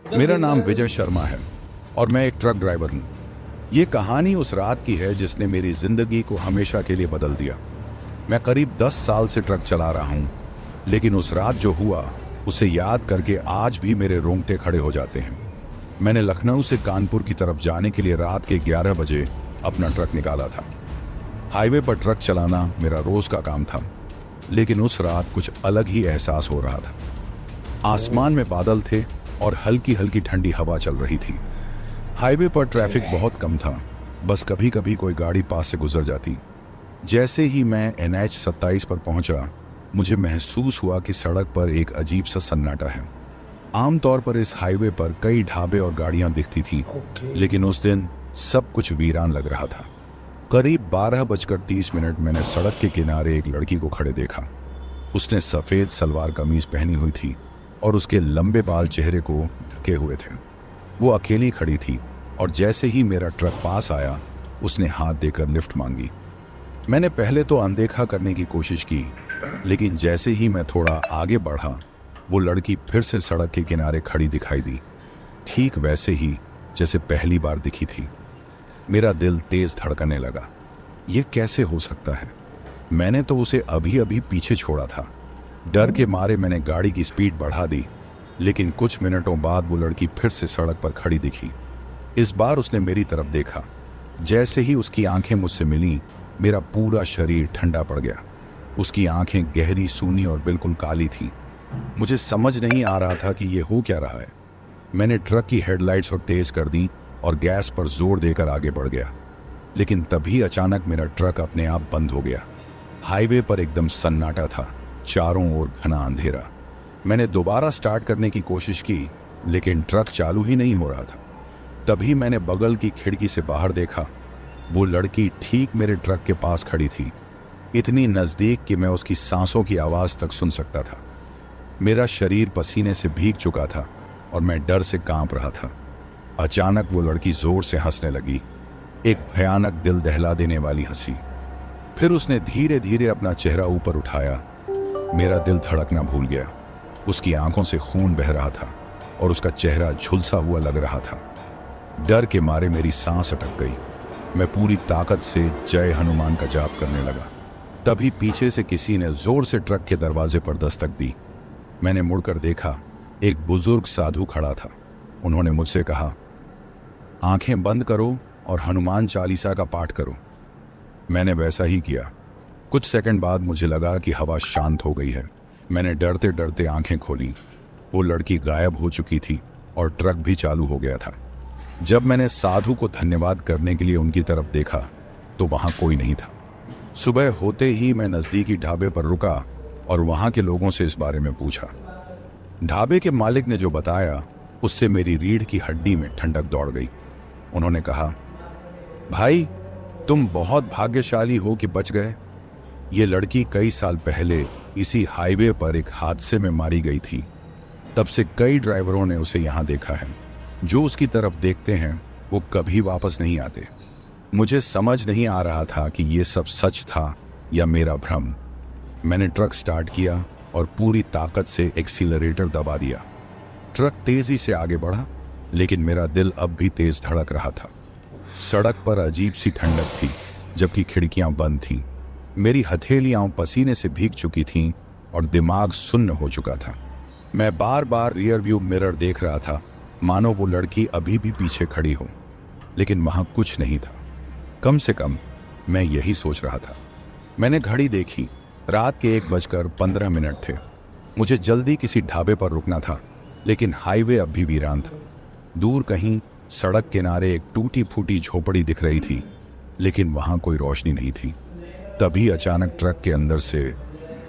मेरा नाम विजय शर्मा है और मैं एक ट्रक ड्राइवर हूँ। ये कहानी उस रात की है जिसने मेरी जिंदगी को हमेशा के लिए बदल दिया। मैं करीब 10 साल से ट्रक चला रहा हूँ, लेकिन उस रात जो हुआ उसे याद करके आज भी मेरे रोंगटे खड़े हो जाते हैं। मैंने लखनऊ से कानपुर की तरफ जाने के लिए रात के 11 बजे अपना ट्रक निकाला था। हाईवे पर ट्रक चलाना मेरा रोज का काम था, लेकिन उस रात कुछ अलग ही एहसास हो रहा था। आसमान में बादल थे और हल्की हल्की ठंडी हवा चल रही थी। हाईवे पर ट्रैफिक बहुत कम था, बस कभी कभी कोई गाड़ी पास से गुजर जाती। जैसे ही मैं NH 27 पर पहुंचा, मुझे महसूस हुआ कि सड़क पर एक अजीब सा सन्नाटा है। आमतौर पर इस हाईवे पर कई ढाबे और गाड़ियां दिखती थी, लेकिन उस दिन सब कुछ वीरान लग रहा था। करीब 12:30 मैंने सड़क के किनारे एक लड़की को खड़े देखा। उसने सफ़ेद सलवार कमीज पहनी हुई थी और उसके लंबे बाल चेहरे को ढके हुए थे। वो अकेली खड़ी थी और जैसे ही मेरा ट्रक पास आया, उसने हाथ देकर लिफ्ट मांगी। मैंने पहले तो अनदेखा करने की कोशिश की, लेकिन जैसे ही मैं थोड़ा आगे बढ़ा, वो लड़की फिर से सड़क के किनारे खड़ी दिखाई दी, ठीक वैसे ही जैसे पहली बार दिखी थी। मेरा दिल तेज धड़कने लगा। ये कैसे हो सकता है? मैंने तो उसे अभी अभी पीछे छोड़ा था। डर के मारे मैंने गाड़ी की स्पीड बढ़ा दी, लेकिन कुछ मिनटों बाद वो लड़की फिर से सड़क पर खड़ी दिखी। इस बार उसने मेरी तरफ देखा। जैसे ही उसकी आंखें मुझसे मिलीं, मेरा पूरा शरीर ठंडा पड़ गया। उसकी आंखें गहरी, सूनी और बिल्कुल काली थीं। मुझे समझ नहीं आ रहा था कि ये हो क्या रहा है। मैंने ट्रक की हेडलाइट्स और तेज कर दी और गैस पर जोर देकर आगे बढ़ गया, लेकिन तभी अचानक मेरा ट्रक अपने आप बंद हो गया। हाईवे पर एकदम सन्नाटा था, चारों ओर घना अंधेरा। मैंने दोबारा स्टार्ट करने की कोशिश की, लेकिन ट्रक चालू ही नहीं हो रहा था। तभी मैंने बगल की खिड़की से बाहर देखा। वो लड़की ठीक मेरे ट्रक के पास खड़ी थी, इतनी नज़दीक कि मैं उसकी सांसों की आवाज़ तक सुन सकता था। मेरा शरीर पसीने से भीग चुका था और मैं डर से कांप रहा था। अचानक वो लड़की जोर से हंसने लगी, एक भयानक दिल दहला देने वाली हंसी। फिर उसने धीरे धीरे अपना चेहरा ऊपर उठाया। मेरा दिल धड़कना भूल गया। उसकी आंखों से खून बह रहा था और उसका चेहरा झुलसा हुआ लग रहा था। डर के मारे मेरी सांस अटक गई। मैं पूरी ताकत से जय हनुमान का जाप करने लगा। तभी पीछे से किसी ने जोर से ट्रक के दरवाजे पर दस्तक दी। मैंने मुड़कर देखा, एक बुजुर्ग साधु खड़ा था। उन्होंने मुझसे कहा, आंखें बंद करो और हनुमान चालीसा का पाठ करो। मैंने वैसा ही किया। कुछ सेकंड बाद मुझे लगा कि हवा शांत हो गई है। मैंने डरते डरते आंखें खोली। वो लड़की गायब हो चुकी थी और ट्रक भी चालू हो गया था। जब मैंने साधु को धन्यवाद करने के लिए उनकी तरफ देखा, तो वहां कोई नहीं था। सुबह होते ही मैं नज़दीकी ढाबे पर रुका और वहां के लोगों से इस बारे में पूछा। ढाबे के मालिक ने जो बताया, उससे मेरी रीढ़ की हड्डी में ठंडक दौड़ गई। उन्होंने कहा, भाई, तुम बहुत भाग्यशाली हो कि बच गए। ये लड़की कई साल पहले इसी हाईवे पर एक हादसे में मारी गई थी। तब से कई ड्राइवरों ने उसे यहाँ देखा है। जो उसकी तरफ देखते हैं वो कभी वापस नहीं आते। मुझे समझ नहीं आ रहा था कि ये सब सच था या मेरा भ्रम। मैंने ट्रक स्टार्ट किया और पूरी ताकत से एक्सीलरेटर दबा दिया। ट्रक तेजी से आगे बढ़ा, लेकिन मेरा दिल अब भी तेज धड़क रहा था। सड़क पर अजीब सी ठंडक थी, जबकि खिड़कियां बंद थीं। मेरी हथेलियां पसीने से भीग चुकी थीं और दिमाग सुन्न हो चुका था। मैं बार बार रियर व्यू मिरर देख रहा था, मानो वो लड़की अभी भी पीछे खड़ी हो, लेकिन वहां कुछ नहीं था। कम से कम मैं यही सोच रहा था। मैंने घड़ी देखी, रात के 1:15 थे। मुझे जल्दी किसी ढाबे पर रुकना था, लेकिन हाईवे अब भी वीरान था। दूर कहीं सड़क किनारे एक टूटी फूटी झोपड़ी दिख रही थी, लेकिन वहां कोई रोशनी नहीं थी। तभी अचानक ट्रक के अंदर से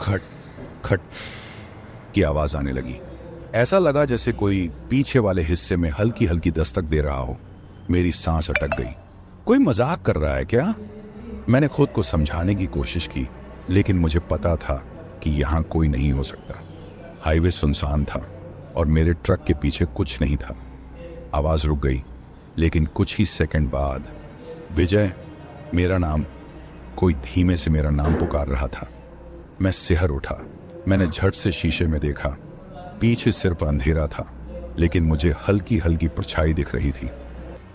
खट खट की आवाज आने लगी। ऐसा लगा जैसे कोई पीछे वाले हिस्से में हल्की हल्की दस्तक दे रहा हो। मेरी सांस अटक गई। कोई मजाक कर रहा है क्या? मैंने खुद को समझाने की कोशिश की, लेकिन मुझे पता था कि यहाँ कोई नहीं हो सकता। हाईवे सुनसान था और मेरे ट्रक के पीछे कुछ नहीं था। आवाज रुक गई, लेकिन कुछ ही सेकंड बाद विजय, मेरा नाम, कोई धीमे से मेरा नाम पुकार रहा था। मैं सिहर उठा। मैंने झट से शीशे में देखा। पीछे सिर्फ अंधेरा था। लेकिन मुझे हल्की हल्की परछाई दिख रही थी।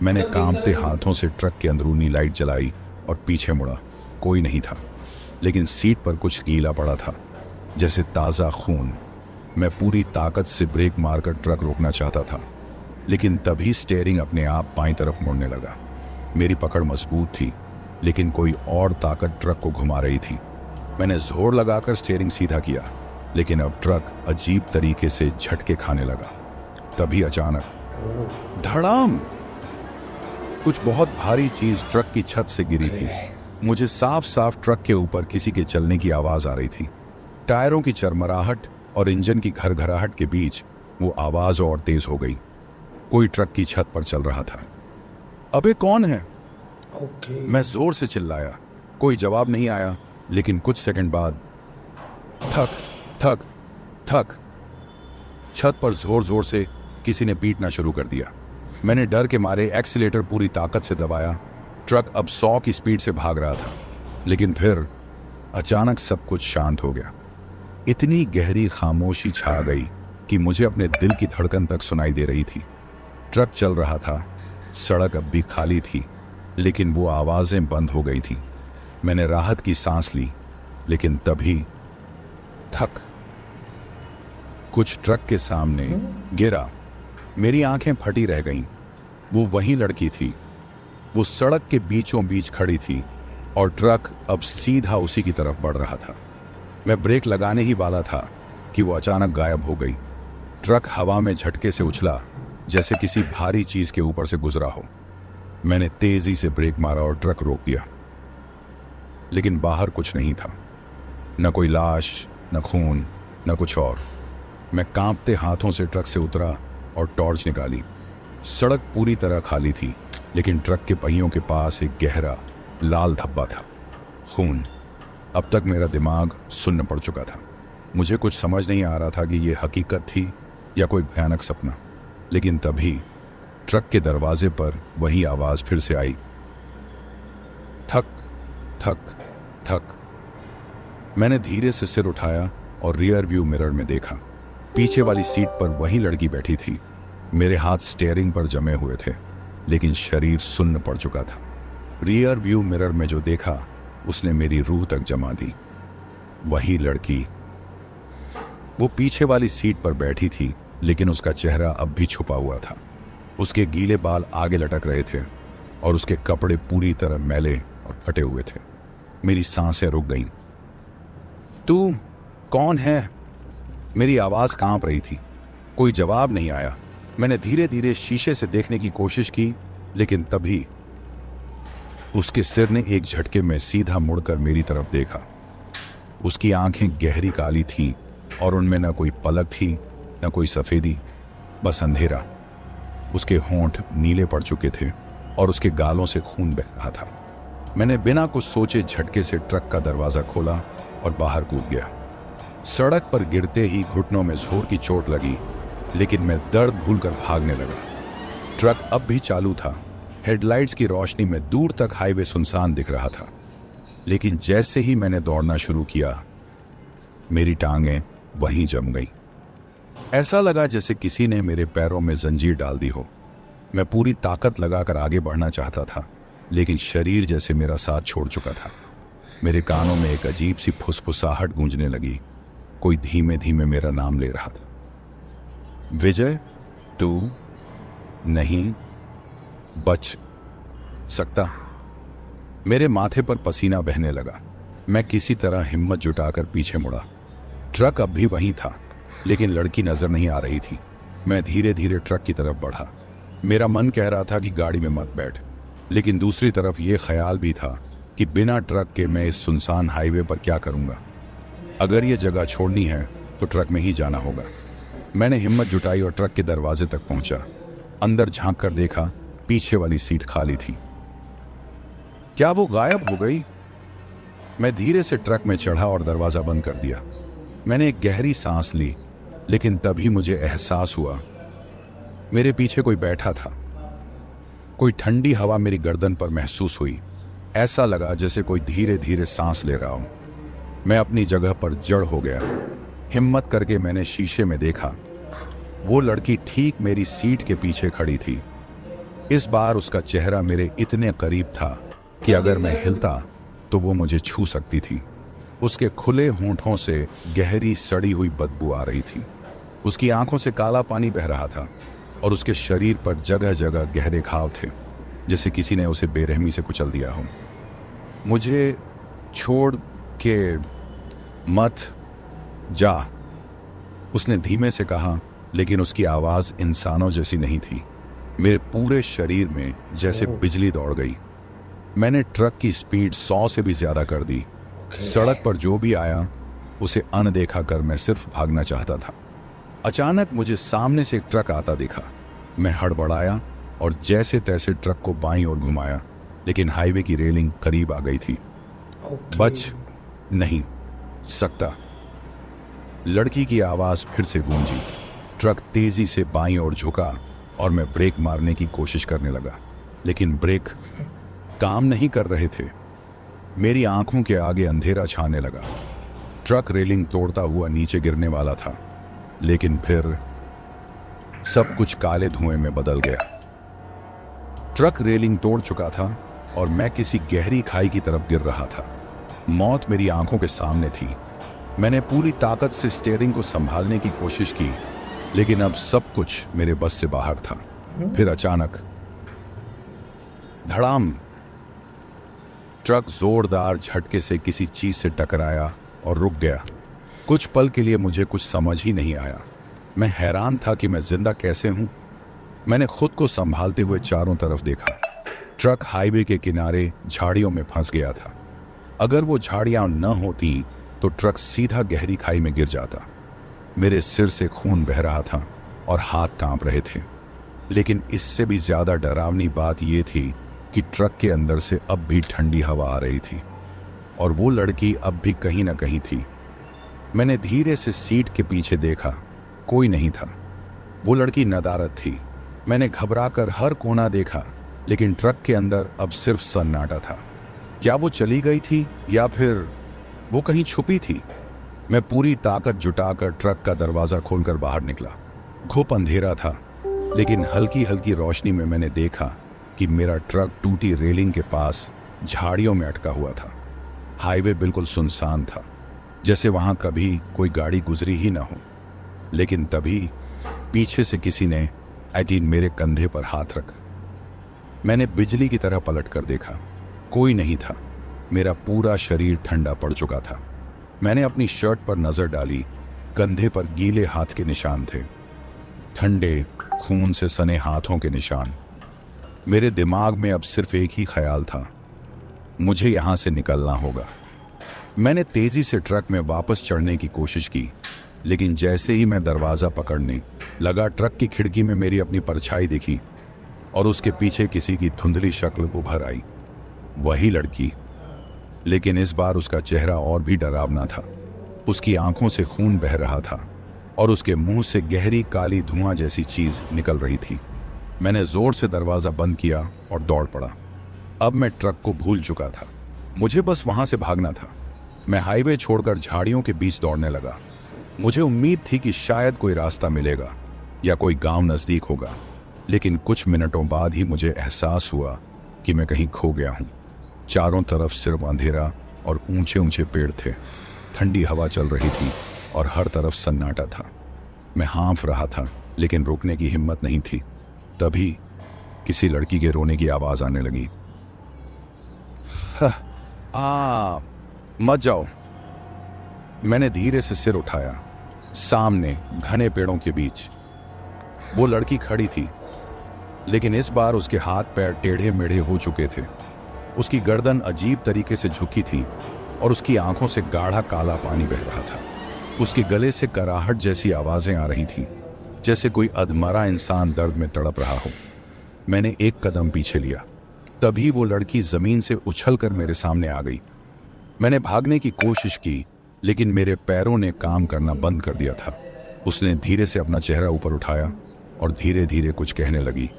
मैंने कांपते हाथों से ट्रक की अंदरूनी लाइट जलाई और पीछे मुड़ा। कोई नहीं था, लेकिन सीट पर कुछ गीला पड़ा था, जैसे ताज़ा खून। मैं पूरी ताकत से ब्रेक मारकर ट्रक रोकना चाहता था, लेकिन तभी स्टीयरिंग अपने आप बाईं तरफ मुड़ने लगा। मेरी पकड़ मजबूत थी, लेकिन कोई और ताकत ट्रक को घुमा रही थी। मैंने जोर लगाकर स्टीयरिंग सीधा किया, लेकिन अब ट्रक अजीब तरीके से झटके खाने लगा। तभी अचानक धड़ाम, कुछ बहुत भारी चीज ट्रक की छत से गिरी थी। मुझे साफ साफ ट्रक के ऊपर किसी के चलने की आवाज आ रही थी। टायरों की चरमराहट और इंजन की घरघराहट के बीच वो आवाज और तेज हो गई। कोई ट्रक की छत पर चल रहा था। अबे कौन है? मैं जोर से चिल्लाया। कोई जवाब नहीं आया, लेकिन कुछ सेकंड बाद थक थक थक छत पर जोर जोर से किसी ने पीटना शुरू कर दिया। मैंने डर के मारे एक्सीलेटर पूरी ताकत से दबाया। ट्रक अब 100 की स्पीड से भाग रहा था, लेकिन फिर अचानक सब कुछ शांत हो गया। इतनी गहरी खामोशी छा गई कि मुझे अपने दिल की धड़कन तक सुनाई दे रही थी। ट्रक चल रहा था, सड़क अब भी खाली थी, लेकिन वो आवाजें बंद हो गई थी। मैंने राहत की सांस ली, लेकिन तभी थक कुछ ट्रक के सामने गिरा। मेरी आंखें फटी रह गईं। वो वही लड़की थी। वो सड़क के बीचों बीच खड़ी थी और ट्रक अब सीधा उसी की तरफ बढ़ रहा था। मैं ब्रेक लगाने ही वाला था कि वो अचानक गायब हो गई। ट्रक हवा में झटके से उछला, जैसे किसी भारी चीज के ऊपर से गुजरा हो। मैंने तेजी से ब्रेक मारा और ट्रक रोक दिया, लेकिन बाहर कुछ नहीं था। न कोई लाश, न खून, न कुछ और। मैं कांपते हाथों से ट्रक से उतरा और टॉर्च निकाली। सड़क पूरी तरह खाली थी, लेकिन ट्रक के पहियों के पास एक गहरा लाल धब्बा था। खून। अब तक मेरा दिमाग सुन्न पड़ चुका था। मुझे कुछ समझ नहीं आ रहा था कि यह हकीकत थी या कोई भयानक सपना। लेकिन तभी ट्रक के दरवाजे पर वही आवाज फिर से आई, थक थक थक। मैंने धीरे से सिर उठाया और रियर व्यू मिरर में देखा। पीछे वाली सीट पर वही लड़की बैठी थी। मेरे हाथ स्टीयरिंग पर जमे हुए थे, लेकिन शरीर सुन्न पड़ चुका था। रियर व्यू मिरर में जो देखा, उसने मेरी रूह तक जमा दी। वही लड़की। वो पीछे वाली सीट पर बैठी थी, लेकिन उसका चेहरा अब भी छुपा हुआ था। उसके गीले बाल आगे लटक रहे थे और उसके कपड़े पूरी तरह मैले और फटे हुए थे। मेरी सांसें रुक गईं। तू कौन है? मेरी आवाज कांप रही थी। कोई जवाब नहीं आया। मैंने धीरे धीरे शीशे से देखने की कोशिश की, लेकिन तभी उसके सिर ने एक झटके में सीधा मुड़कर मेरी तरफ देखा। उसकी आंखें गहरी काली थीं और उनमें न कोई पलक थी, न कोई सफेदी, बस अंधेरा। उसके होंठ नीले पड़ चुके थे और उसके गालों से खून बह रहा था। मैंने बिना कुछ सोचे झटके से ट्रक का दरवाजा खोला और बाहर कूद गया। सड़क पर गिरते ही घुटनों में जोर की चोट लगी, लेकिन मैं दर्द भूलकर भागने लगा। ट्रक अब भी चालू था। हेडलाइट्स की रोशनी में दूर तक हाईवे सुनसान दिख रहा था। लेकिन जैसे ही मैंने दौड़ना शुरू किया, मेरी टांगें वहीं जम गईं। ऐसा लगा जैसे किसी ने मेरे पैरों में जंजीर डाल दी हो। मैं पूरी ताकत लगाकर आगे बढ़ना चाहता था, लेकिन शरीर जैसे मेरा साथ छोड़ चुका था। मेरे कानों में एक अजीब सी फुसफुसाहट गूंजने लगी। कोई धीमे धीमे मेरा नाम ले रहा था। विजय, तू नहीं बच सकता। मेरे माथे पर पसीना बहने लगा। मैं किसी तरह हिम्मत जुटाकर पीछे मुड़ा। ट्रक अब भी वहीं था, लेकिन लड़की नजर नहीं आ रही थी। मैं धीरे धीरे ट्रक की तरफ बढ़ा। मेरा मन कह रहा था कि गाड़ी में मत बैठ, लेकिन दूसरी तरफ यह ख्याल भी था कि बिना ट्रक के मैं इस सुनसान हाईवे पर क्या करूंगा। अगर यह जगह छोड़नी है तो ट्रक में ही जाना होगा। मैंने हिम्मत जुटाई और ट्रक के दरवाजे तक पहुंचा। अंदर झांक कर देखा, पीछे वाली सीट खाली थी। क्या वो गायब हो गई? मैं धीरे से ट्रक में चढ़ा और दरवाजा बंद कर दिया। मैंने एक गहरी सांस ली, लेकिन तभी मुझे एहसास हुआ मेरे पीछे कोई बैठा था। कोई ठंडी हवा मेरी गर्दन पर महसूस हुई। ऐसा लगा जैसे कोई धीरे धीरे सांस ले रहा हो। मैं अपनी जगह पर जड़ हो गया। हिम्मत करके मैंने शीशे में देखा। वो लड़की ठीक मेरी सीट के पीछे खड़ी थी। इस बार उसका चेहरा मेरे इतने करीब था कि अगर मैं हिलता तो वो मुझे छू सकती थी। उसके खुले होंठों से गहरी सड़ी हुई बदबू आ रही थी। उसकी आंखों से काला पानी बह रहा था और उसके शरीर पर जगह जगह गहरे घाव थे, जैसे किसी ने उसे बेरहमी से कुचल दिया हो। मुझे छोड़ के मत जा, उसने धीमे से कहा, लेकिन उसकी आवाज़ इंसानों जैसी नहीं थी। मेरे पूरे शरीर में जैसे बिजली दौड़ गई। मैंने ट्रक की स्पीड 100 से भी ज़्यादा कर दी। सड़क पर जो भी आया उसे अनदेखा कर मैं सिर्फ भागना चाहता था। अचानक मुझे सामने से एक ट्रक आता दिखा। मैं हड़बड़ाया और जैसे तैसे ट्रक को बाईं ओर घुमाया, लेकिन हाईवे की रेलिंग करीब आ गई थी। बच नहीं सकता, लड़की की आवाज़ फिर से गूंजी। ट्रक तेजी से बाईं ओर झुका और मैं ब्रेक मारने की कोशिश करने लगा, लेकिन ब्रेक काम नहीं कर रहे थे। मेरी आंखों के आगे अंधेरा छाने लगा। ट्रक रेलिंग तोड़ता हुआ नीचे गिरने वाला था, लेकिन फिर सब कुछ काले धुएं में बदल गया। ट्रक रेलिंग तोड़ चुका था और मैं किसी गहरी खाई की तरफ गिर रहा था। मौत मेरी आंखों के सामने थी। मैंने पूरी ताकत से स्टीयरिंग को संभालने की कोशिश की, लेकिन अब सब कुछ मेरे बस से बाहर था। फिर अचानक धड़ाम, ट्रक जोरदार झटके से किसी चीज से टकराया और रुक गया। कुछ पल के लिए मुझे कुछ समझ ही नहीं आया। मैं हैरान था कि मैं जिंदा कैसे हूं। मैंने खुद को संभालते हुए चारों तरफ देखा। ट्रक हाईवे के किनारे झाड़ियों में फंस गया था। अगर वो झाड़ियां न होती तो ट्रक सीधा गहरी खाई में गिर जाता। मेरे सिर से खून बह रहा था और हाथ कांप रहे थे। लेकिन इससे भी ज्यादा डरावनी बात यह थी कि ट्रक के अंदर से अब भी ठंडी हवा आ रही थी और वो लड़की अब भी कहीं ना कहीं थी। मैंने धीरे से सीट के पीछे देखा, कोई नहीं था। वो लड़की नदारद थी। मैंने घबराकर हर कोना देखा, लेकिन ट्रक के अंदर अब सिर्फ सन्नाटा था। क्या वो चली गई थी या फिर वो कहीं छुपी थी? मैं पूरी ताकत जुटाकर ट्रक का दरवाजा खोलकर बाहर निकला। घुप अंधेरा था, लेकिन हल्की हल्की रोशनी में मैंने देखा कि मेरा ट्रक टूटी रेलिंग के पास झाड़ियों में अटका हुआ था। हाईवे बिल्कुल सुनसान था, जैसे वहां कभी कोई गाड़ी गुजरी ही ना हो। लेकिन तभी पीछे से किसी ने मेरे कंधे पर हाथ रखा। मैंने बिजली की तरह पलट कर देखा, कोई नहीं था। मेरा पूरा शरीर ठंडा पड़ चुका था। मैंने अपनी शर्ट पर नजर डाली, कंधे पर गीले हाथ के निशान थे, ठंडे खून से सने हाथों के निशान। मेरे दिमाग में अब सिर्फ एक ही ख्याल था, मुझे यहां से निकलना होगा। मैंने तेजी से ट्रक में वापस चढ़ने की कोशिश की, लेकिन जैसे ही मैं दरवाजा पकड़ने लगा, ट्रक की खिड़की में मेरी अपनी परछाई दिखी और उसके पीछे किसी की धुंधली शक्ल उभर आई। वही लड़की, लेकिन इस बार उसका चेहरा और भी डरावना था। उसकी आंखों से खून बह रहा था और उसके मुंह से गहरी काली धुआं जैसी चीज निकल रही थी। मैंने जोर से दरवाजा बंद किया और दौड़ पड़ा। अब मैं ट्रक को भूल चुका था, मुझे बस वहां से भागना था। मैं हाईवे छोड़कर झाड़ियों के बीच दौड़ने लगा। मुझे उम्मीद थी कि शायद कोई रास्ता मिलेगा या कोई गांव नजदीक होगा, लेकिन कुछ मिनटों बाद ही मुझे एहसास हुआ कि मैं कहीं खो गया हूं। चारों तरफ सिर्फ अंधेरा और ऊंचे ऊंचे पेड़ थे। ठंडी हवा चल रही थी और हर तरफ सन्नाटा था। मैं हाँफ रहा था, लेकिन रुकने की हिम्मत नहीं थी। तभी किसी लड़की के रोने की आवाज आने लगी। मत जाओ। मैंने धीरे से सिर उठाया। सामने घने पेड़ों के बीच वो लड़की खड़ी थी, लेकिन इस बार उसके हाथ पैर टेढ़े मेढ़े हो चुके थे। उसकी गर्दन अजीब तरीके से झुकी थी और उसकी आंखों से गाढ़ा काला पानी बह रहा था। उसके गले से कराहट जैसी आवाजें आ रही थीं, जैसे कोई अधमरा इंसान दर्द में तड़प रहा हो। मैंने एक कदम पीछे लिया, तभी वो लड़की जमीन से उछलकर मेरे सामने आ गई। मैंने भागने की कोशिश की, लेकिन मेरे पैरों ने काम करना बंद कर दिया था। उसने धीरे से अपना चेहरा ऊपर उठाया और धीरे धीरे कुछ कहने लगी।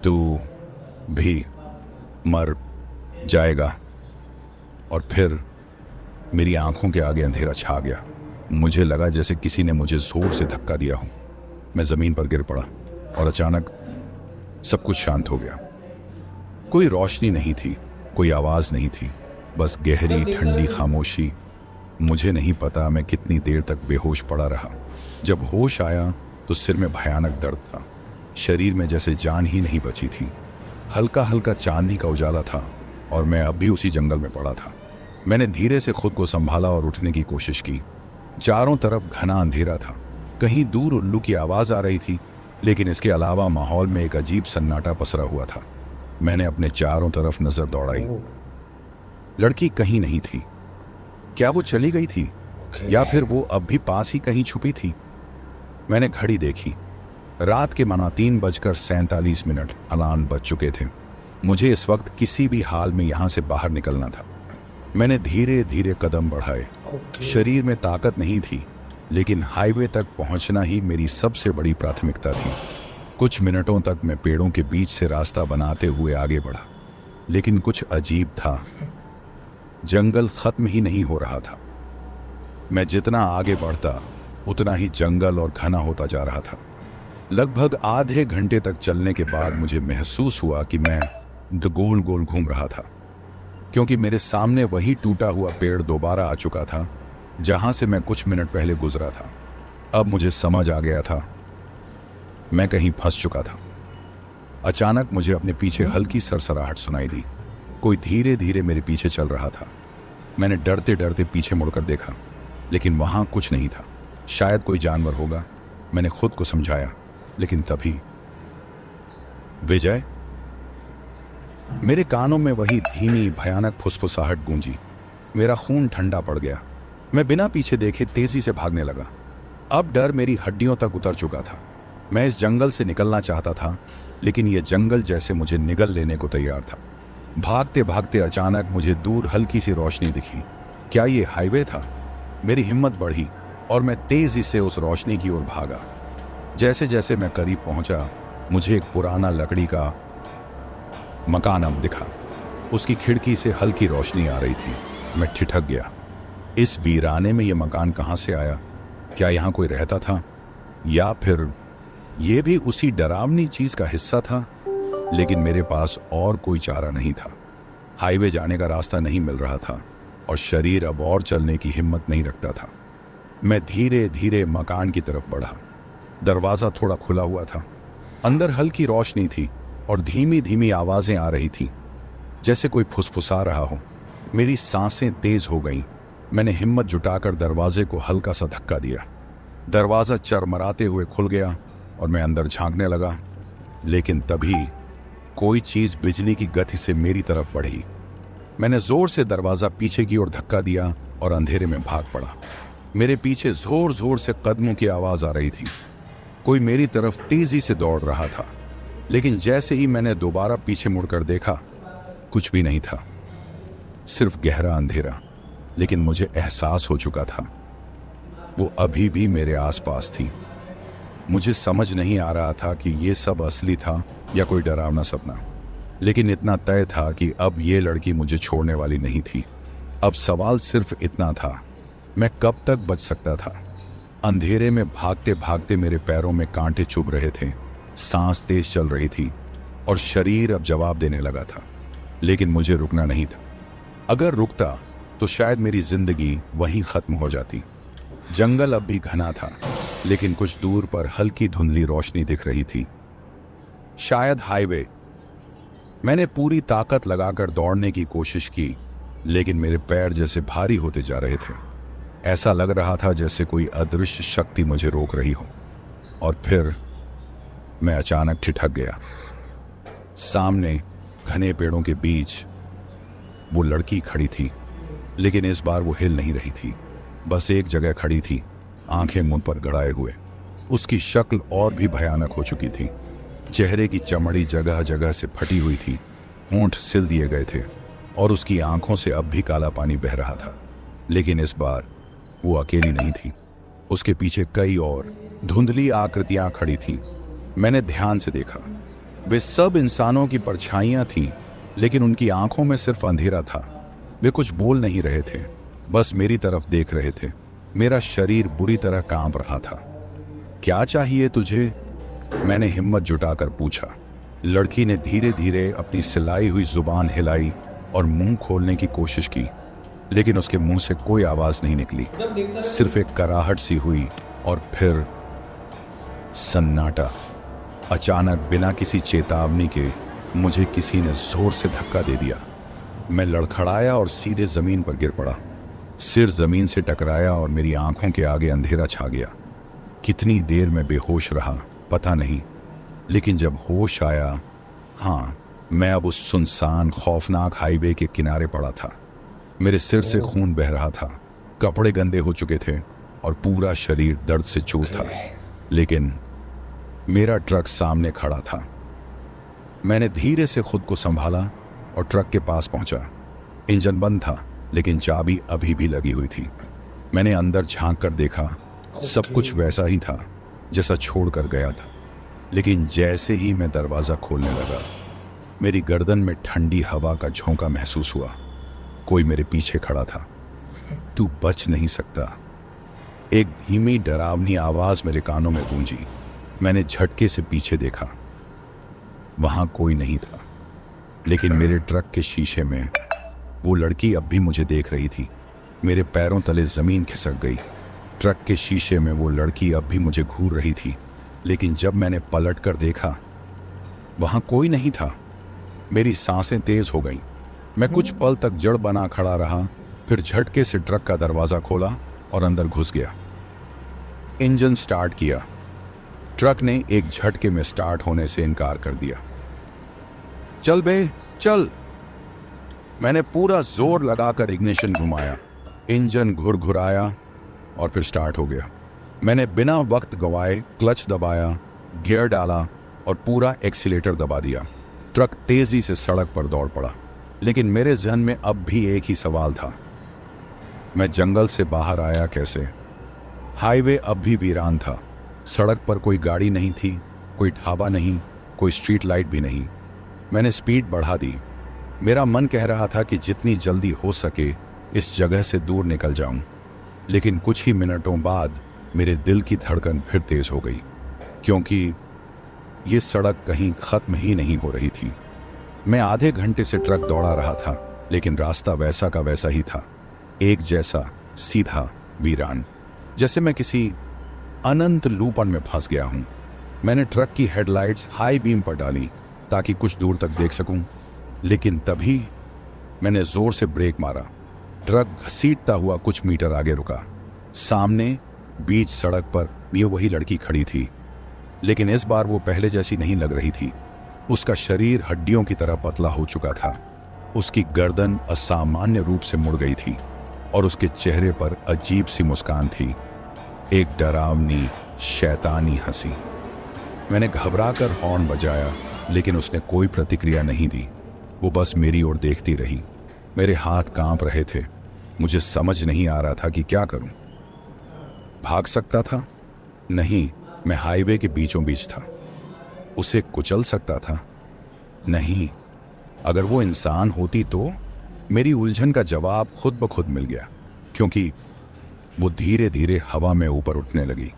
तू भी मर जाएगा। और फिर मेरी आंखों के आगे अंधेरा छा गया। मुझे लगा जैसे किसी ने मुझे जोर से धक्का दिया हो। मैं जमीन पर गिर पड़ा और अचानक सब कुछ शांत हो गया। कोई रोशनी नहीं थी, कोई आवाज नहीं थी, बस गहरी ठंडी खामोशी। मुझे नहीं पता मैं कितनी देर तक बेहोश पड़ा रहा। जब होश आया तो सिर में भयानक दर्द था, शरीर में जैसे जान ही नहीं बची थी। हल्का हल्का चांदनी का उजाला था और मैं अब भी उसी जंगल में पड़ा था। मैंने धीरे से खुद को संभाला और उठने की कोशिश की। चारों तरफ घना अंधेरा था, कहीं दूर उल्लू की आवाज आ रही थी, लेकिन इसके अलावा माहौल में एक अजीब सन्नाटा पसरा हुआ था। मैंने अपने चारों तरफ नजर दौड़ाई। लड़की कहीं नहीं थी। क्या वो चली गई थी या फिर वो अब भी पास ही कहीं छुपी थी? मैंने घड़ी देखी। रात के माना 3:47 अलार्म बज चुके थे। मुझे इस वक्त किसी भी हाल में यहां से बाहर निकलना था। मैंने धीरे धीरे कदम बढ़ाए। शरीर में ताकत नहीं थी, लेकिन हाईवे तक पहुंचना ही मेरी सबसे बड़ी प्राथमिकता थी। कुछ मिनटों तक मैं पेड़ों के बीच से रास्ता बनाते हुए आगे बढ़ा, लेकिन कुछ अजीब था। जंगल खत्म ही नहीं हो रहा था। मैं जितना आगे बढ़ता उतना ही जंगल और घना होता जा रहा था। लगभग आधे घंटे तक चलने के बाद मुझे महसूस हुआ कि मैं गोल गोल घूम रहा था, क्योंकि मेरे सामने वही टूटा हुआ पेड़ दोबारा आ चुका था जहां से मैं कुछ मिनट पहले गुजरा था। अब मुझे समझ आ गया था, मैं कहीं फंस चुका था। अचानक मुझे अपने पीछे हल्की सरसराहट सुनाई दी। कोई धीरे धीरे मेरे पीछे चल रहा था। मैंने डरते डरते पीछे मुड़कर देखा, लेकिन वहां कुछ नहीं था। शायद कोई जानवर होगा, मैंने खुद को समझाया। लेकिन तभी विजय। मेरे कानों में वही धीमी भयानक फुसफुसाहट गूंजी। मेरा खून ठंडा पड़ गया। मैं बिना पीछे देखे तेजी से भागने लगा। अब डर मेरी हड्डियों तक उतर चुका था। मैं इस जंगल से निकलना चाहता था, लेकिन यह जंगल जैसे मुझे निगल लेने को तैयार था। भागते भागते अचानक मुझे दूर हल्की सी रोशनी दिखी। क्या ये हाईवे था? मेरी हिम्मत बढ़ी और मैं तेजी से उस रोशनी की ओर भागा। जैसे जैसे मैं करीब पहुंचा, मुझे एक पुराना लकड़ी का मकान अब दिखा। उसकी खिड़की से हल्की रोशनी आ रही थी। मैं ठिठक गया। इस वीराने में यह मकान कहां से आया? क्या यहां कोई रहता था, या फिर यह भी उसी डरावनी चीज का हिस्सा था? लेकिन मेरे पास और कोई चारा नहीं था। हाईवे जाने का रास्ता नहीं मिल रहा था और शरीर अब और चलने की हिम्मत नहीं रखता था। मैं धीरे धीरे मकान की तरफ बढ़ा। दरवाजा थोड़ा खुला हुआ था। अंदर हल्की रोशनी थी और धीमी धीमी आवाजें आ रही थी, जैसे कोई फुसफुसा रहा हो। मेरी सांसें तेज हो गईं। मैंने हिम्मत जुटाकर दरवाजे को हल्का सा धक्का दिया। दरवाजा चरमराते हुए खुल गया और मैं अंदर झांकने लगा। लेकिन तभी कोई चीज बिजली की गति से मेरी तरफ बढ़ी। मैंने जोर से दरवाजा पीछे की ओर धक्का दिया और अंधेरे में भाग पड़ा। मेरे पीछे जोर जोर से कदमों की आवाज आ रही थी। कोई मेरी तरफ तेजी से दौड़ रहा था। लेकिन जैसे ही मैंने दोबारा पीछे मुड़कर देखा, कुछ भी नहीं था, सिर्फ गहरा अंधेरा। लेकिन मुझे एहसास हो चुका था, वो अभी भी मेरे आसपास थी। मुझे समझ नहीं आ रहा था कि ये सब असली था या कोई डरावना सपना, लेकिन इतना तय था कि अब ये लड़की मुझे छोड़ने वाली नहीं थी। अब सवाल सिर्फ इतना था, मैं कब तक बच सकता था? अंधेरे में भागते भागते मेरे पैरों में कांटे चुभ रहे थे, सांस तेज चल रही थी और शरीर अब जवाब देने लगा था। लेकिन मुझे रुकना नहीं था। अगर रुकता तो शायद मेरी जिंदगी वहीं खत्म हो जाती। जंगल अब भी घना था, लेकिन कुछ दूर पर हल्की धुंधली रोशनी दिख रही थी, शायद हाईवे। मैंने पूरी ताकत लगाकर दौड़ने की कोशिश की, लेकिन मेरे पैर जैसे भारी होते जा रहे थे। ऐसा लग रहा था जैसे कोई अदृश्य शक्ति मुझे रोक रही हो। और फिर मैं अचानक ठिठक गया। सामने घने पेड़ों के बीच वो लड़की खड़ी थी, लेकिन इस बार वो हिल नहीं रही थी, बस एक जगह खड़ी थी, आंखें मुंह पर गड़ाए हुए। उसकी शक्ल और भी भयानक हो चुकी थी। चेहरे की चमड़ी जगह जगह से फटी हुई थी, होंठ सिल दिए गए थे और उसकी आंखों से अब भी काला पानी बह रहा था। लेकिन इस बार वो अकेली नहीं थी। उसके पीछे कई और धुंधली आकृतियां खड़ी थीं। मैंने ध्यान से देखा, वे सब इंसानों की परछाइयां थीं, लेकिन उनकी आंखों में सिर्फ अंधेरा था। वे कुछ बोल नहीं रहे थे, बस मेरी तरफ देख रहे थे। मेरा शरीर बुरी तरह कांप रहा था। क्या चाहिए तुझे? मैंने हिम्मत जुटाकर पूछा। लड़की ने धीरे धीरे अपनी सिलाई हुई जुबान हिलाई और मुंह खोलने की कोशिश की, लेकिन उसके मुंह से कोई आवाज नहीं निकली। सिर्फ एक कराहट सी हुई और फिर सन्नाटा। अचानक बिना किसी चेतावनी के मुझे किसी ने जोर से धक्का दे दिया। मैं लड़खड़ाया और सीधे जमीन पर गिर पड़ा। सिर जमीन से टकराया और मेरी आंखों के आगे अंधेरा छा गया। कितनी देर में बेहोश रहा पता नहीं, लेकिन जब होश आया, हाँ, मैं अब उस सुनसान खौफनाक हाईवे के किनारे पड़ा था। मेरे सिर से खून बह रहा था, कपड़े गंदे हो चुके थे और पूरा शरीर दर्द से चूर था। लेकिन मेरा ट्रक सामने खड़ा था। मैंने धीरे से खुद को संभाला और ट्रक के पास पहुंचा। इंजन बंद था, लेकिन चाबी अभी भी लगी हुई थी। मैंने अंदर झांक कर देखा, सब कुछ वैसा ही था जैसा छोड़कर गया था। लेकिन जैसे ही मैं दरवाज़ा खोलने लगा, मेरी गर्दन में ठंडी हवा का झोंका महसूस हुआ। कोई मेरे पीछे खड़ा था। तू बच नहीं सकता, एक धीमी डरावनी आवाज मेरे कानों में गूंजी। मैंने झटके से पीछे देखा, वहां कोई नहीं था, लेकिन मेरे ट्रक के शीशे में वो लड़की अब भी मुझे देख रही थी। मेरे पैरों तले जमीन खिसक गई। ट्रक के शीशे में वो लड़की अब भी मुझे घूर रही थी, लेकिन जब मैंने पलट कर देखा, वहां कोई नहीं था। मेरी सांसें तेज हो गईं। मैं कुछ पल तक जड़ बना खड़ा रहा, फिर झटके से ट्रक का दरवाजा खोला और अंदर घुस गया। इंजन स्टार्ट किया। ट्रक ने एक झटके में स्टार्ट होने से इनकार कर दिया। चल बे चल। मैंने पूरा जोर लगाकर इग्निशन घुमाया। इंजन घुरघुराया और फिर स्टार्ट हो गया। मैंने बिना वक्त गंवाए क्लच दबाया, गियर डाला और पूरा एक्सीलेटर दबा दिया। ट्रक तेजी से सड़क पर दौड़ पड़ा, लेकिन मेरे जहन में अब भी एक ही सवाल था, मैं जंगल से बाहर आया कैसे? हाईवे अब भी वीरान था। सड़क पर कोई गाड़ी नहीं थी, कोई ढाबा नहीं, कोई स्ट्रीट लाइट भी नहीं। मैंने स्पीड बढ़ा दी। मेरा मन कह रहा था कि जितनी जल्दी हो सके इस जगह से दूर निकल जाऊं, लेकिन कुछ ही मिनटों बाद मेरे दिल की धड़कन फिर तेज हो गई, क्योंकि ये सड़क कहीं खत्म ही नहीं हो रही थी। मैं आधे घंटे से ट्रक दौड़ा रहा था, लेकिन रास्ता वैसा का वैसा ही था, एक जैसा, सीधा, वीरान, जैसे मैं किसी अनंत लूपन में फंस गया हूं। मैंने ट्रक की हेडलाइट्स हाई बीम पर डाली ताकि कुछ दूर तक देख सकूं, लेकिन तभी मैंने जोर से ब्रेक मारा। ट्रक घसीटता हुआ कुछ मीटर आगे रुका। सामने बीच सड़क पर ये वही लड़की खड़ी थी, लेकिन इस बार वो पहले जैसी नहीं लग रही थी। उसका शरीर हड्डियों की तरह पतला हो चुका था। उसकी गर्दन असामान्य रूप से मुड़ गई थी और उसके चेहरे पर अजीब सी मुस्कान थी, एक डरावनी शैतानी हंसी। मैंने घबराकर हॉर्न बजाया, लेकिन उसने कोई प्रतिक्रिया नहीं दी। वो बस मेरी ओर देखती रही। मेरे हाथ कांप रहे थे। मुझे समझ नहीं आ रहा था कि क्या करूं। भाग सकता था? नहीं, मैं हाईवे के बीचों बीच था। उसे कुचल सकता था? नहीं। अगर वो इंसान होती तो? मेरी उलझन का जवाब खुद ब खुद मिल गया, क्योंकि वो धीरे धीरे हवा में ऊपर उठने लगी।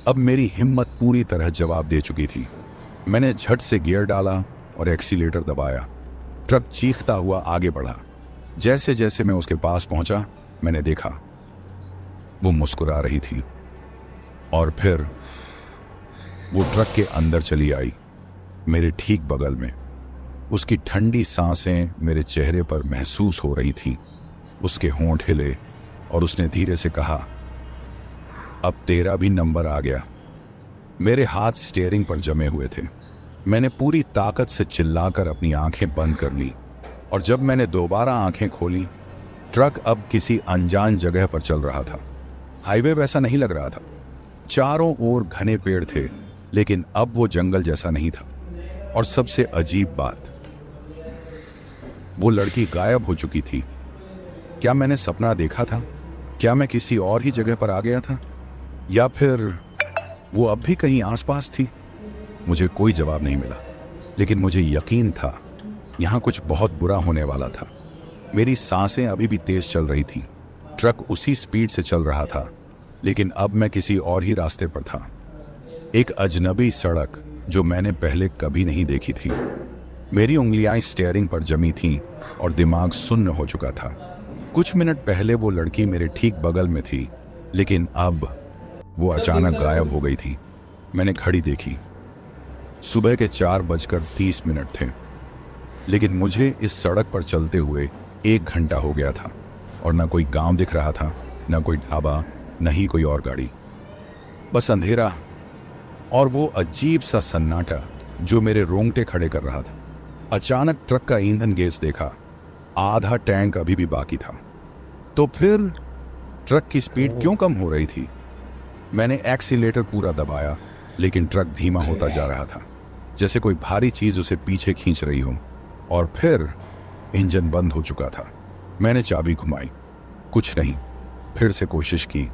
अब मेरी हिम्मत पूरी तरह जवाब दे चुकी थी। मैंने झट से गियर डाला और एक्सीलेटर दबाया। ट्रक चीखता हुआ आगे बढ़ा। जैसे जैसे मैं उसके पास पहुंचा, मैंने देखा वो मुस्कुरा रही थी, और फिर वो ट्रक के अंदर चली आई, मेरे ठीक बगल में। उसकी ठंडी सांसें मेरे चेहरे पर महसूस हो रही थीं। उसके होंठ हिले और उसने धीरे से कहा, अब तेरा भी नंबर आ गया। मेरे हाथ स्टीयरिंग पर जमे हुए थे। मैंने पूरी ताकत से चिल्लाकर अपनी आंखें बंद कर ली, और जब मैंने दोबारा आंखें खोली, ट्रक अब किसी अनजान जगह पर चल रहा था। हाईवे वैसा नहीं लग रहा था। चारों ओर घने पेड़ थे, लेकिन अब वो जंगल जैसा नहीं था। और सबसे अजीब बात, वो लड़की गायब हो चुकी थी। क्या मैंने सपना देखा था? क्या मैं किसी और ही जगह पर आ गया था, या फिर वो अब भी कहीं आसपास थी? मुझे कोई जवाब नहीं मिला, लेकिन मुझे यकीन था यहाँ कुछ बहुत बुरा होने वाला था। मेरी सांसें अभी भी तेज चल रही थीं। ट्रक उसी स्पीड से चल रहा था, लेकिन अब मैं किसी और ही रास्ते पर था। एक अजनबी सड़क जो मैंने पहले कभी नहीं देखी थी। मेरी उंगलियां स्टीयरिंग पर जमी थीं और दिमाग सुन्न हो चुका था। कुछ मिनट पहले वो लड़की मेरे ठीक बगल में थी, लेकिन अब वो अचानक गायब हो गई थी। मैंने घड़ी देखी, सुबह के 4:30 थे, लेकिन मुझे इस सड़क पर चलते हुए 1 घंटा हो गया था और न कोई गांव दिख रहा था, न कोई ढाबा, न ही कोई और गाड़ी। बस अंधेरा और वो अजीब सा सन्नाटा जो मेरे रोंगटे खड़े कर रहा था। अचानक ट्रक का ईंधन गैस देखा, आधा टैंक अभी भी बाकी था। तो फिर ट्रक की स्पीड क्यों कम हो रही थी? मैंने एक्सीलेटर पूरा दबाया, लेकिन ट्रक धीमा होता जा रहा था, जैसे कोई भारी चीज उसे पीछे खींच रही हो। और फिर इंजन बंद हो चुका था। मैंने चाबी घुमाई, कुछ नहीं। फिर से कोशिश की,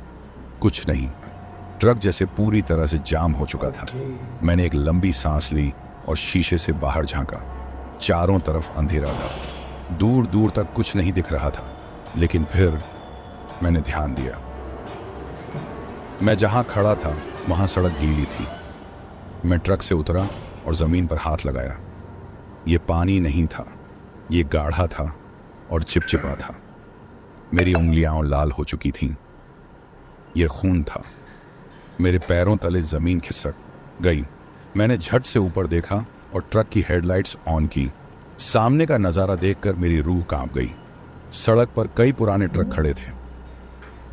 कुछ नहीं। ट्रक जैसे पूरी तरह से जाम हो चुका था। मैंने एक लंबी सांस ली और शीशे से बाहर झांका। चारों तरफ अंधेरा था, दूर दूर तक कुछ नहीं दिख रहा था। लेकिन फिर मैंने ध्यान दिया। मैं जहां खड़ा था वहां सड़क गीली थी। मैं ट्रक से उतरा और जमीन पर हाथ लगाया। ये पानी नहीं था, ये गाढ़ा था और चिपचिपा था। मेरी उंगलियां लाल हो चुकी थीं। ये खून था। मेरे पैरों तले जमीन खिसक गई। मैंने झट से ऊपर देखा और ट्रक की हेडलाइट्स ऑन की। सामने का नज़ारा देखकर मेरी रूह कांप गई। सड़क पर कई पुराने ट्रक खड़े थे,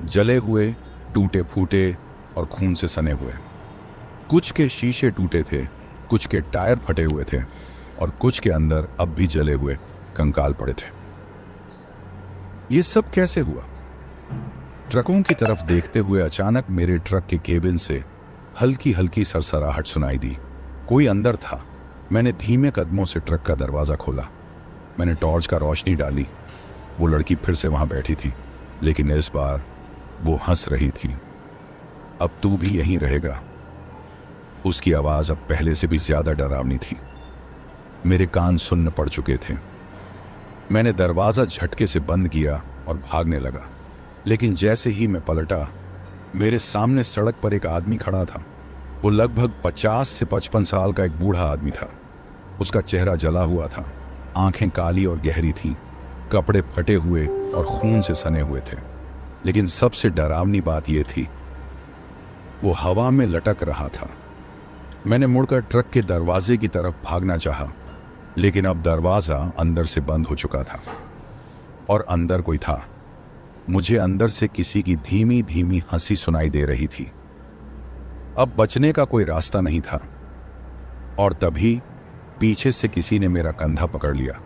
जले हुए, टूटे फूटे और खून से सने हुए। कुछ के शीशे टूटे थे, कुछ के टायर फटे हुए थे और कुछ के अंदर अब भी जले हुए कंकाल पड़े थे। ये सब कैसे हुआ? ट्रकों की तरफ देखते हुए अचानक मेरे ट्रक के केबिन से हल्की हल्की सरसराहट सुनाई दी। कोई अंदर था। मैंने धीमे कदमों से ट्रक का दरवाज़ा खोला। मैंने टॉर्च का रोशनी डाली। वो लड़की फिर से वहां बैठी थी, लेकिन इस बार वो हंस रही थी। अब तू भी यहीं रहेगा। उसकी आवाज़ अब पहले से भी ज़्यादा डरावनी थी। मेरे कान सुन्न पड़ चुके थे। मैंने दरवाज़ा झटके से बंद किया और भागने लगा, लेकिन जैसे ही मैं पलटा, मेरे सामने सड़क पर एक आदमी खड़ा था। वो लगभग 50 से 55 साल का एक बूढ़ा आदमी था। उसका चेहरा जला हुआ था, आंखें काली और गहरी थीं, कपड़े फटे हुए और खून से सने हुए थे। लेकिन सबसे डरावनी बात यह थी, वो हवा में लटक रहा था। मैंने मुड़कर ट्रक के दरवाजे की तरफ भागना चाहा, लेकिन अब दरवाज़ा अंदर से बंद हो चुका था और अंदर कोई था। मुझे अंदर से किसी की धीमी धीमी हंसी सुनाई दे रही थी। अब बचने का कोई रास्ता नहीं था। और तभी पीछे से किसी ने मेरा कंधा पकड़ लिया।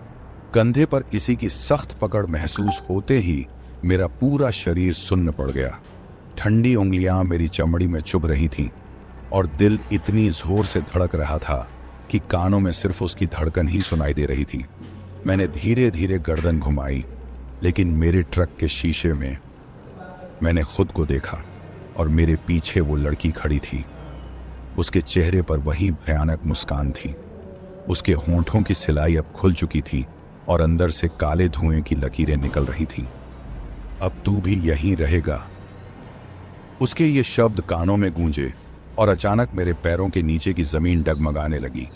कंधे पर किसी की सख्त पकड़ महसूस होते ही मेरा पूरा शरीर सुन्न पड़ गया। ठंडी उंगलियां मेरी चमड़ी में चुभ रही थीं और दिल इतनी जोर से धड़क रहा था कि कानों में सिर्फ उसकी धड़कन ही सुनाई दे रही थी। मैंने धीरे धीरे गर्दन घुमाई, लेकिन मेरे ट्रक के शीशे में मैंने खुद को देखा और मेरे पीछे वो लड़की खड़ी थी। उसके चेहरे पर वही भयानक मुस्कान थी। उसके होंठों की सिलाई अब खुल चुकी थी और अंदर से काले धुएं की लकीरें निकल रही थीं। अब तू भी यहीं रहेगा। उसके ये शब्द कानों में गूंजे और अचानक मेरे पैरों के नीचे की जमीन डगमगाने लगी।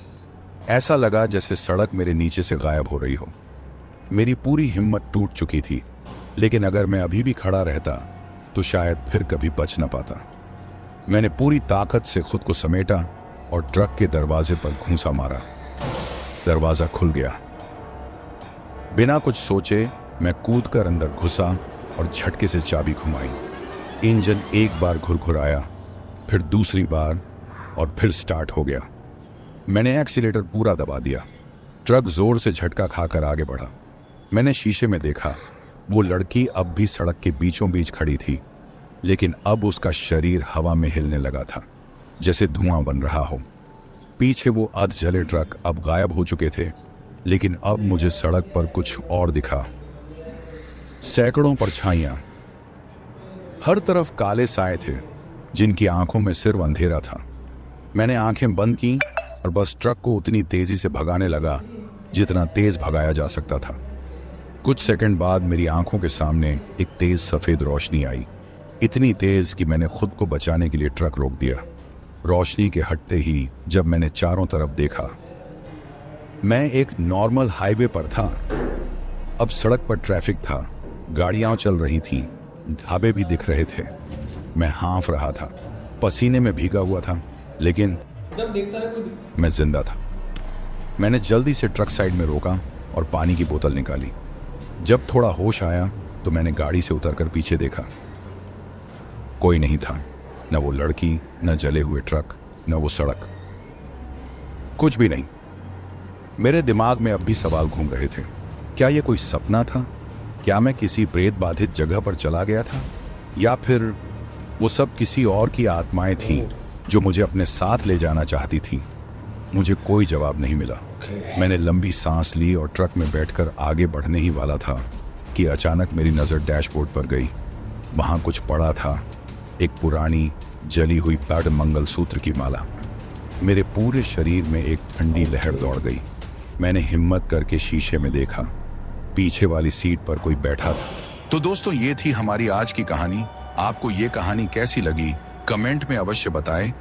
ऐसा लगा जैसे सड़क मेरे नीचे से गायब हो रही हो। मेरी पूरी हिम्मत टूट चुकी थी, लेकिन अगर मैं अभी भी खड़ा रहता तो शायद फिर कभी बच न पाता। मैंने पूरी ताकत से खुद को समेटा और ट्रक के दरवाजे पर घूंसा मारा। दरवाजा खुल गया। बिना कुछ सोचे मैं कूदकर अंदर घुसा और झटके से चाबी घुमाई। इंजन एक बार घुरघुराया, फिर दूसरी बार और फिर स्टार्ट हो गया। मैंने एक्सीलेटर पूरा दबा दिया। ट्रक जोर से झटका खाकर आगे बढ़ा। मैंने शीशे में देखा, वो लड़की अब भी सड़क के बीचों बीच खड़ी थी, लेकिन अब उसका शरीर हवा में हिलने लगा था, जैसे धुआं बन रहा हो। पीछे वो अध जले ट्रक अब गायब हो चुके थे, लेकिन अब मुझे सड़क पर कुछ और दिखा। सैकड़ों परछाइयां, हर तरफ काले साए थे जिनकी आंखों में सिर्फ अंधेरा था। मैंने आंखें बंद की और बस ट्रक को उतनी तेजी से भगाने लगा जितना तेज भगाया जा सकता था। कुछ सेकंड बाद मेरी आंखों के सामने एक तेज सफेद रोशनी आई, इतनी तेज कि मैंने खुद को बचाने के लिए ट्रक रोक दिया। रोशनी के हटते ही जब मैंने चारों तरफ देखा, मैं एक नॉर्मल हाईवे पर था। अब सड़क पर ट्रैफिक था, गाड़ियां चल रही थीं, ढाबे भी दिख रहे थे। मैं हाँफ रहा था, पसीने में भीगा हुआ था, लेकिन मैं जिंदा था। मैंने जल्दी से ट्रक साइड में रोका और पानी की बोतल निकाली। जब थोड़ा होश आया तो मैंने गाड़ी से उतरकर पीछे देखा। कोई नहीं था, न वो लड़की, न जले हुए ट्रक, न वो सड़क, कुछ भी नहीं। मेरे दिमाग में अब भी सवाल घूम रहे थे। क्या ये कोई सपना था? क्या मैं किसी प्रेत बाधित जगह पर चला गया था, या फिर वो सब किसी और की आत्माएं थीं जो मुझे अपने साथ ले जाना चाहती थीं? मुझे कोई जवाब नहीं मिला। मैंने लंबी सांस ली और ट्रक में बैठकर आगे बढ़ने ही वाला था कि अचानक मेरी नज़र डैशबोर्ड पर गई। वहाँ कुछ पड़ा था, एक पुरानी जली हुई पैड मंगलसूत्र की माला। मेरे पूरे शरीर में एक ठंडी लहर दौड़ गई। मैंने हिम्मत करके शीशे में देखा, पीछे वाली सीट पर कोई बैठा था। तो दोस्तों, ये थी हमारी आज की कहानी। आपको ये कहानी कैसी लगी कमेंट में अवश्य बताएं।